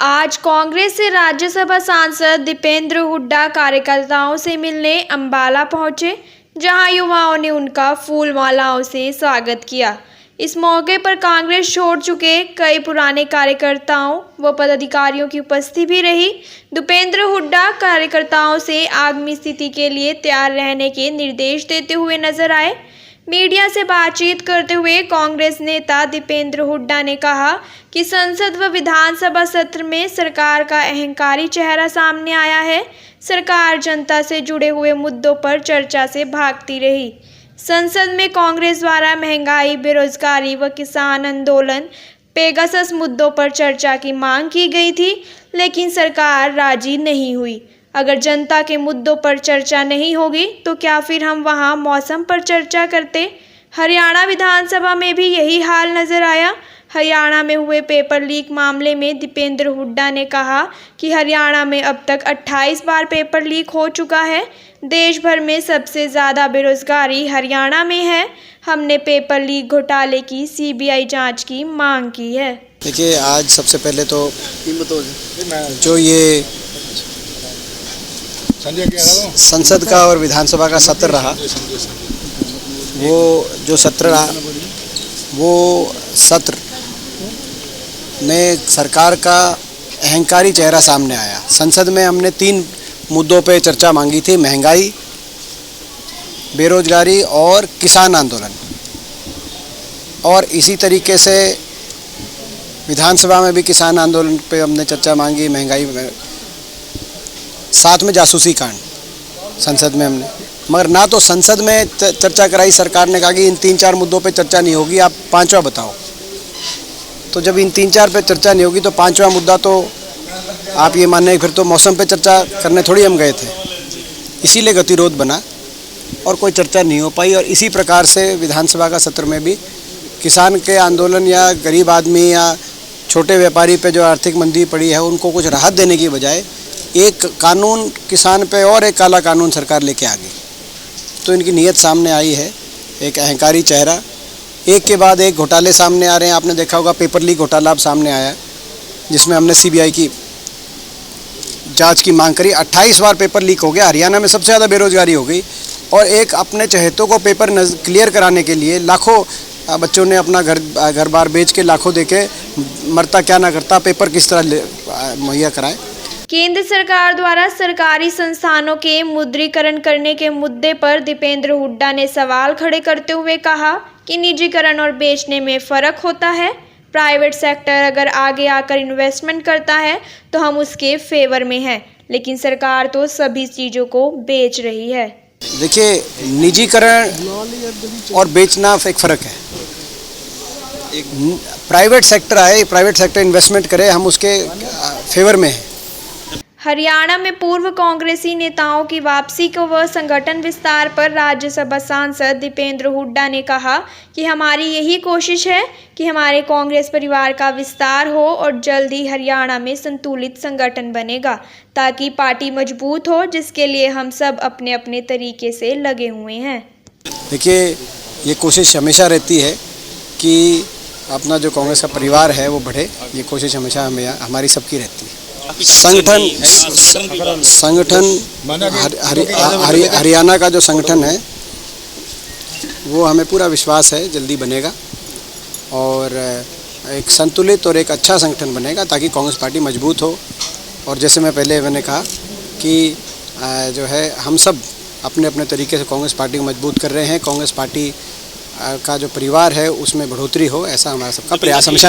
आज कांग्रेस से राज्यसभा सांसद दीपेंद्र हुड्डा कार्यकर्ताओं से मिलने अंबाला पहुंचे, जहां युवाओं ने उनका फूल मालाओं से स्वागत किया। इस मौके पर कांग्रेस छोड़ चुके कई पुराने कार्यकर्ताओं व पदाधिकारियों की उपस्थिति भी रही। दीपेंद्र हुड्डा कार्यकर्ताओं से आगामी स्थिति के लिए तैयार रहने के निर्देश देते हुए नजर आए। मीडिया से बातचीत करते हुए कांग्रेस नेता दीपेंद्र हुड्डा ने कहा कि संसद व विधानसभा सत्र में सरकार का अहंकारी चेहरा सामने आया है। सरकार जनता से जुड़े हुए मुद्दों पर चर्चा से भागती रही। संसद में कांग्रेस द्वारा महंगाई, बेरोजगारी व किसान आंदोलन, पेगासस मुद्दों पर चर्चा की मांग की गई थी, लेकिन सरकार राजी नहीं हुई। अगर जनता के मुद्दों पर चर्चा नहीं होगी तो क्या फिर हम वहां मौसम पर चर्चा करते। हरियाणा विधानसभा में भी यही हाल नजर आया। हरियाणा में हुए पेपर लीक मामले में दीपेंद्र हुड्डा ने कहा कि हरियाणा में अब तक 28 बार पेपर लीक हो चुका है। देश भर में सबसे ज़्यादा बेरोजगारी हरियाणा में है। हमने पेपर लीक घोटाले की सीबीआई जांच की मांग की है। देखिए, आज सबसे पहले तो जो ये संसद का और विधानसभा का सत्र रहा, वो जो सत्र रहा वो सत्र में सरकार का अहंकारी चेहरा सामने आया। संसद में हमने 3 मुद्दों पे चर्चा मांगी थी: महंगाई, बेरोजगारी और किसान आंदोलन। और इसी तरीके से विधानसभा में भी किसान आंदोलन पे हमने चर्चा मांगी, महंगाई में, साथ में जासूसी कांड संसद में हमने। मगर ना तो संसद में चर्चा कराई, सरकार ने कहा कि इन 3-4 मुद्दों पे चर्चा नहीं होगी, आप 5वां बताओ। तो जब इन 3-4 पे चर्चा नहीं होगी तो 5वां मुद्दा तो आप ये माने फिर तो मौसम पे चर्चा करने थोड़ी हम गए थे। इसीलिए गतिरोध बना और कोई चर्चा नहीं हो पाई। और इसी प्रकार से विधानसभा का सत्र में भी किसान के आंदोलन या गरीब आदमी या छोटे व्यापारी पे जो आर्थिक मंदी पड़ी है उनको कुछ राहत देने की बजाय एक कानून किसान पे और एक काला कानून सरकार लेके आ गई। तो इनकी नीयत सामने आई है, एक अहंकारी चेहरा। एक के बाद एक घोटाले सामने आ रहे हैं। आपने देखा होगा पेपर लीक घोटाला अब सामने आया, जिसमें हमने सीबीआई की जांच की मांग करी। 28 बार पेपर लीक हो गया। हरियाणा में सबसे ज़्यादा बेरोजगारी हो गई और एक अपने चहेतों को पेपर क्लियर कराने के लिए लाखों बच्चों ने अपना घर बार बेच के लाखों देके मरता क्या ना करता पेपर किस तरह मुहैया कराए। केंद्र सरकार द्वारा सरकारी संस्थानों के मुद्रीकरण करने के मुद्दे पर दीपेंद्र हुड्डा ने सवाल खड़े करते हुए कहा कि निजीकरण और बेचने में फ़र्क होता है। प्राइवेट सेक्टर अगर आगे आकर इन्वेस्टमेंट करता है तो हम उसके फेवर में हैं, लेकिन सरकार तो सभी चीज़ों को बेच रही है। देखिए, निजीकरण और बेचना एक फ़र्क है। प्राइवेट सेक्टर आए, प्राइवेट सेक्टर इन्वेस्टमेंट करे, हम उसके फेवर में हैं। हरियाणा में पूर्व कांग्रेसी नेताओं की वापसी को व संगठन विस्तार पर राज्यसभा सांसद दीपेंद्र हुड्डा ने कहा कि हमारी यही कोशिश है कि हमारे कांग्रेस परिवार का विस्तार हो और जल्द ही हरियाणा में संतुलित संगठन बनेगा ताकि पार्टी मजबूत हो, जिसके लिए हम सब अपने अपने तरीके से लगे हुए हैं। देखिए, ये कोशिश हमेशा रहती है कि अपना जो कांग्रेस का परिवार है वो बढ़े। ये कोशिश हमेशा हमारी सबकी रहती है। संगठन हरियाणा का जो संगठन है वो हमें पूरा विश्वास है जल्दी बनेगा और एक संतुलित और एक अच्छा संगठन बनेगा ताकि कांग्रेस पार्टी मजबूत हो। और जैसे मैंने कहा कि जो है हम सब अपने अपने तरीके से कांग्रेस पार्टी को मजबूत कर रहे हैं। कांग्रेस पार्टी का जो परिवार है उसमें बढ़ोतरी हो, ऐसा हमारा सबका प्रयास हमेशा